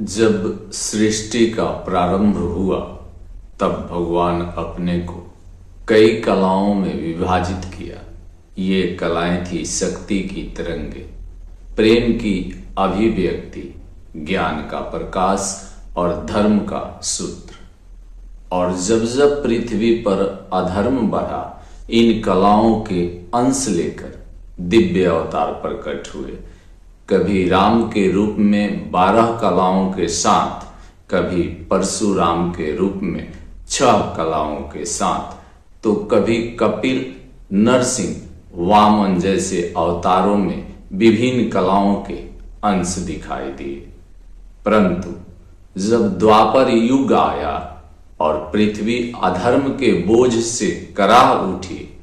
जब सृष्टि का प्रारंभ हुआ तब भगवान अपने को कई कलाओं में विभाजित किया। ये कलाएं थी शक्ति की तरंगे, प्रेम की अभिव्यक्ति, ज्ञान का प्रकाश और धर्म का सूत्र। और जब जब पृथ्वी पर अधर्म बढ़ा, इन कलाओं के अंश लेकर दिव्य अवतार प्रकट हुए। कभी राम के रूप में 12 कलाओं के साथ, कभी परशुराम के रूप में 6 कलाओं के साथ, तो कभी कपिल, नरसिंह, वामन जैसे अवतारों में विभिन्न कलाओं के अंश दिखाई दिए। परंतु जब द्वापर युग आया और पृथ्वी अधर्म के बोझ से कराह उठी,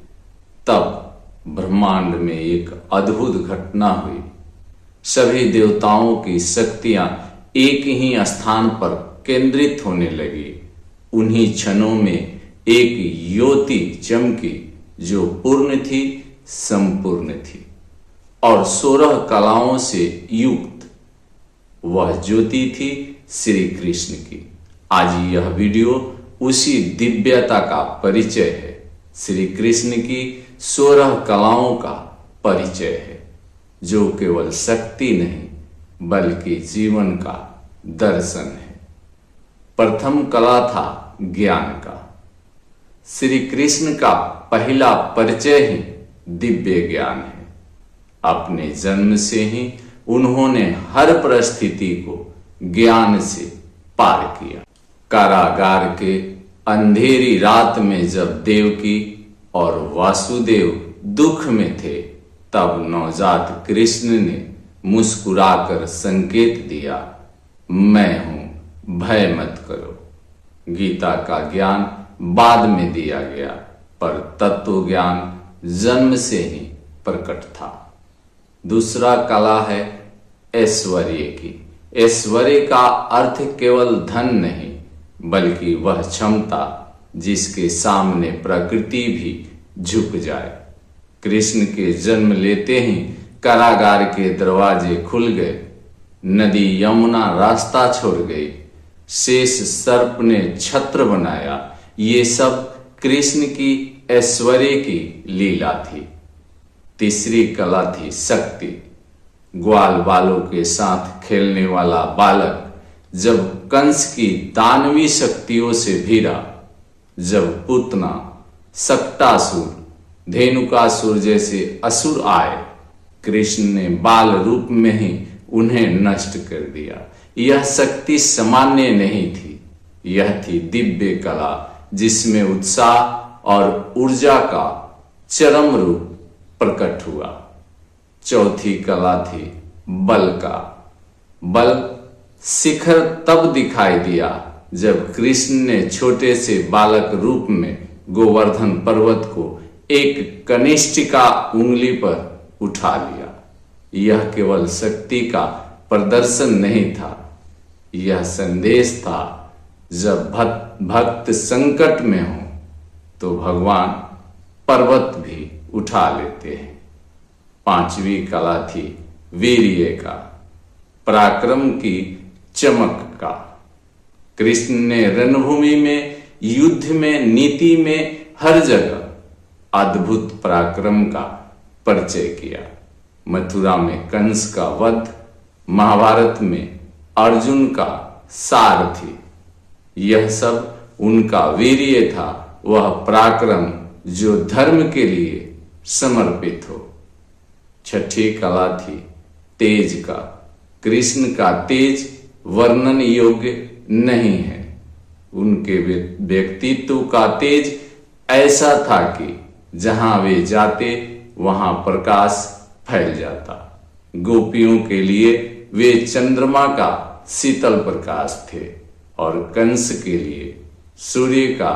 तब ब्रह्मांड में एक अद्भुत घटना हुई। सभी देवताओं की शक्तियां एक ही स्थान पर केंद्रित होने लगी। उन्हीं क्षणों में एक ज्योति चमकी जो पूर्ण थी, संपूर्ण थी और 16 कलाओं से युक्त। वह ज्योति थी श्री कृष्ण की। आज यह वीडियो उसी दिव्यता का परिचय है। श्री कृष्ण की 16 कलाओं का परिचय है, जो केवल शक्ति नहीं बल्कि जीवन का दर्शन है। प्रथम कला था ज्ञान का। श्री कृष्ण का पहला परिचय ही दिव्य ज्ञान है। अपने जन्म से ही उन्होंने हर परिस्थिति को ज्ञान से पार किया। कारागार के अंधेरी रात में जब देवकी और वासुदेव दुख में थे, तब नवजात कृष्ण ने मुस्कुराकर संकेत दिया, मैं हूं, भय मत करो। गीता का ज्ञान बाद में दिया गया, पर तत्व ज्ञान जन्म से ही प्रकट था। दूसरा कला है ऐश्वर्य की। ऐश्वर्य का अर्थ केवल धन नहीं, बल्कि वह क्षमता जिसके सामने प्रकृति भी झुक जाए। कृष्ण के जन्म लेते ही कारागार के दरवाजे खुल गए, नदी यमुना रास्ता छोड़ गई, शेष सर्प ने छत्र बनाया। ये सब कृष्ण की ऐश्वर्य की लीला थी। तीसरी कला थी शक्ति। ग्वाल बालों के साथ खेलने वाला बालक जब कंस की दानवी शक्तियों से भिड़ा, जब पूतना, सक्टासुर, धेनुकासुर जैसे असुर आए, कृष्ण ने बाल रूप में ही उन्हें नष्ट कर दिया। यह शक्ति सामान्य नहीं थी, यह थी दिव्य कला जिसमें उत्साह और ऊर्जा का चरम रूप प्रकट हुआ। चौथी कला थी बल का। बल शिखर तब दिखाई दिया जब कृष्ण ने छोटे से बालक रूप में गोवर्धन पर्वत को एक कनिष्ठिका उंगली पर उठा लिया। यह केवल शक्ति का प्रदर्शन नहीं था, यह संदेश था, जब भक्त संकट में हो तो भगवान पर्वत भी उठा लेते हैं। पांचवी कला थी वीर्य का, पराक्रम की चमक का। कृष्ण ने रणभूमि में, युद्ध में, नीति में, हर जगह अद्भुत पराक्रम का परिचय किया। मथुरा में कंस का वध, महाभारत में अर्जुन का सारथी, यह सब उनका वीर्य था, वह पराक्रम जो धर्म के लिए समर्पित हो। छठी कला थी तेज का। कृष्ण का तेज वर्णन योग्य नहीं है। उनके व्यक्तित्व का तेज ऐसा था कि जहां वे जाते वहां प्रकाश फैल जाता। गोपियों के लिए वे चंद्रमा का शीतल प्रकाश थे और कंस के लिए सूर्य का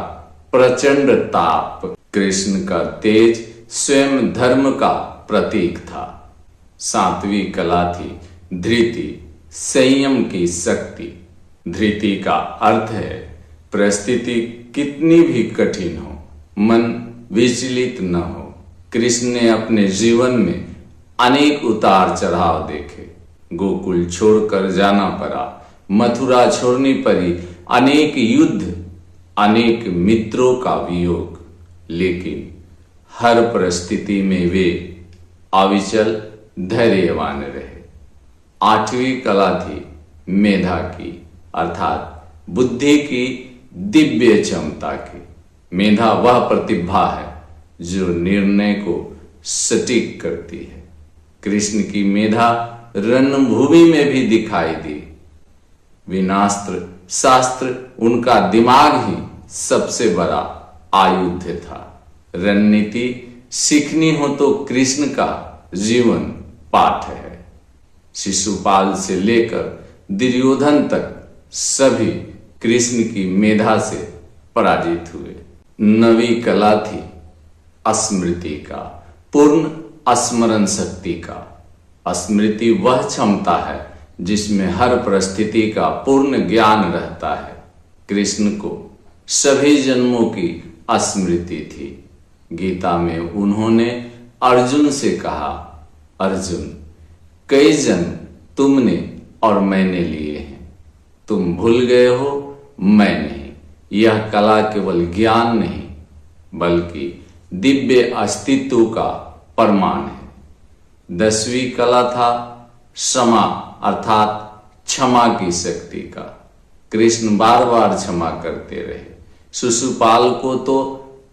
प्रचंड ताप। कृष्ण का तेज स्वयं धर्म का प्रतीक था। सातवीं कला थी धृति, संयम की शक्ति। धृति का अर्थ है परिस्थिति कितनी भी कठिन हो, मन विचलित न हो। कृष्ण ने अपने जीवन में अनेक उतार चढ़ाव देखे। गोकुल छोड़कर जाना पड़ा, मथुरा छोड़नी पड़ी, अनेक युद्ध, अनेक मित्रों का वियोग, लेकिन हर परिस्थिति में वे अविचल धैर्यवान रहे। आठवीं कला थी मेधा की, अर्थात बुद्धि की दिव्य क्षमता की। मेधा वह प्रतिभा है जो निर्णय को सटीक करती है। कृष्ण की मेधा रणभूमि में भी दिखाई दी। विनास्त्र शास्त्र उनका दिमाग ही सबसे बड़ा आयुध था। रणनीति सीखनी हो तो कृष्ण का जीवन पाठ है। शिशुपाल से लेकर दुर्योधन तक सभी कृष्ण की मेधा से पराजित हुए। नवी कला थी स्मृति का, पूर्ण स्मरण शक्ति का। स्मृति वह क्षमता है जिसमें हर परिस्थिति का पूर्ण ज्ञान रहता है। कृष्ण को सभी जन्मों की स्मृति थी। गीता में उन्होंने अर्जुन से कहा, अर्जुन, कई जन्म तुमने और मैंने लिए हैं, तुम भूल गए हो, मैं नहीं। यह कला केवल ज्ञान नहीं बल्कि दिव्य अस्तित्व का प्रमाण है। 10वीं कला था क्षमा, अर्थात क्षमा की शक्ति का। कृष्ण बार बार क्षमा करते रहे। शिशुपाल को तो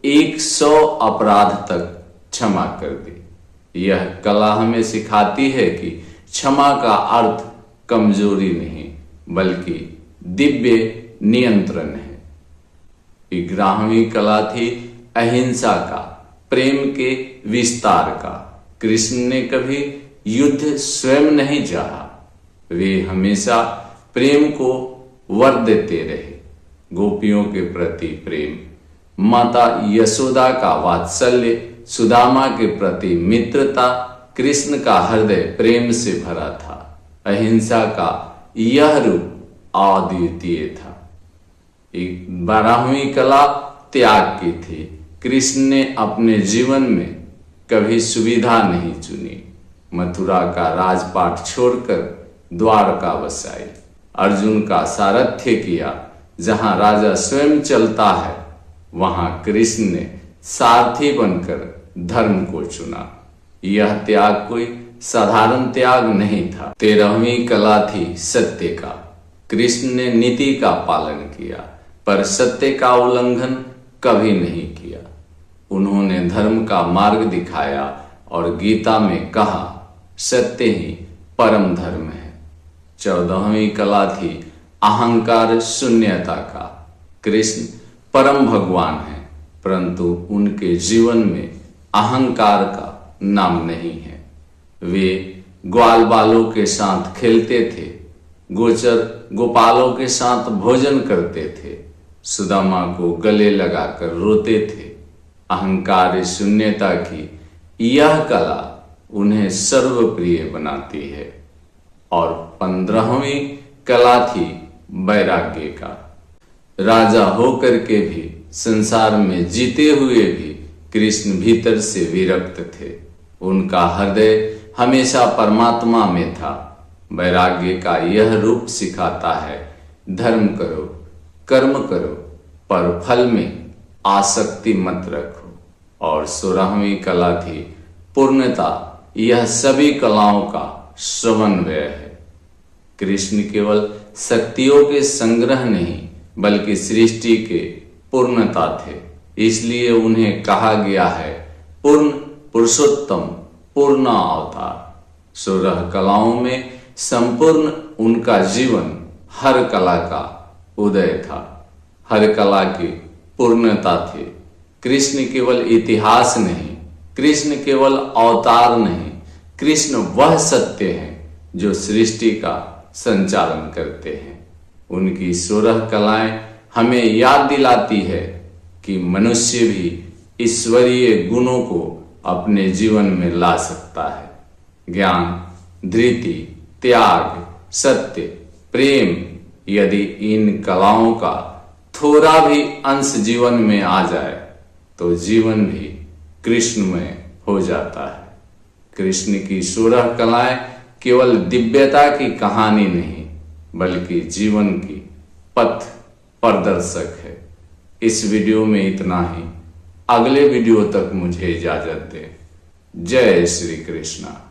100 अपराध तक क्षमा कर दी। यह कला हमें सिखाती है कि क्षमा का अर्थ कमजोरी नहीं बल्कि दिव्य नियंत्रण है। 11वीं कला थी अहिंसा का, प्रेम के विस्तार का। कृष्ण ने कभी युद्ध स्वयं नहीं चाहा, वे हमेशा प्रेम को वर देते रहे। गोपियों के प्रति प्रेम, माता यशोदा का वात्सल्य, सुदामा के प्रति मित्रता, कृष्ण का हृदय प्रेम से भरा था। अहिंसा का यह रूप अद्वितीय था। 12वीं कला त्याग की थी। कृष्ण ने अपने जीवन में कभी सुविधा नहीं चुनी। मथुरा का राजपाट छोड़कर द्वारका बसाई। अर्जुन का सारथ्य किया। जहां राजा स्वयं चलता है वहां कृष्ण ने सारथी बनकर धर्म को चुना। यह त्याग कोई साधारण त्याग नहीं था। 13वीं कला थी सत्य का। कृष्ण ने नीति का पालन किया पर सत्य का उल्लंघन कभी नहीं किया। उन्होंने धर्म का मार्ग दिखाया और गीता में कहा, सत्य ही परम धर्म है। 14वीं कला थी अहंकार शून्यता का। कृष्ण परम भगवान है परंतु उनके जीवन में अहंकार का नाम नहीं है। वे ग्वाल बालों के साथ खेलते थे, गोचर गोपालों के साथ भोजन करते थे, सुदामा को गले लगाकर रोते थे। अहंकार शून्यता की यह कला उन्हें सर्वप्रिय बनाती है। और 15वीं कला थी वैराग्य का। राजा होकर के भी, संसार में जीते हुए भी कृष्ण भीतर से विरक्त थे। उनका हृदय हमेशा परमात्मा में था। वैराग्य का यह रूप सिखाता है, धर्म करो, कर्म करो, पर फल में आसक्ति मत रखो। और 16वीं कला थी पूर्णता। यह सभी कलाओं का समन्वय है। कृष्ण केवल शक्तियों के संग्रह नहीं बल्कि सृष्टि के पूर्णता थे। इसलिए उन्हें कहा गया है पूर्ण पुरुषोत्तम, पूर्ण अवतार। 16 कलाओं में संपूर्ण उनका जीवन हर कला का उदय था, हर कला की पूर्णता थी। कृष्ण केवल इतिहास नहीं, कृष्ण केवल अवतार नहीं, कृष्ण वह सत्य है जो सृष्टि का संचालन करते हैं। उनकी 16 कलाएं हमें याद दिलाती है कि मनुष्य भी ईश्वरीय गुणों को अपने जीवन में ला सकता है। ज्ञान, धृति, त्याग, सत्य, प्रेम, यदि इन कलाओं का थोड़ा भी अंश जीवन में आ जाए तो जीवन भी कृष्णमय हो जाता है। कृष्ण की 16 कलाएं केवल दिव्यता की कहानी नहीं बल्कि जीवन की पथ प्रदर्शक है। इस वीडियो में इतना ही। अगले वीडियो तक मुझे इजाजत दें। जय श्री कृष्णा।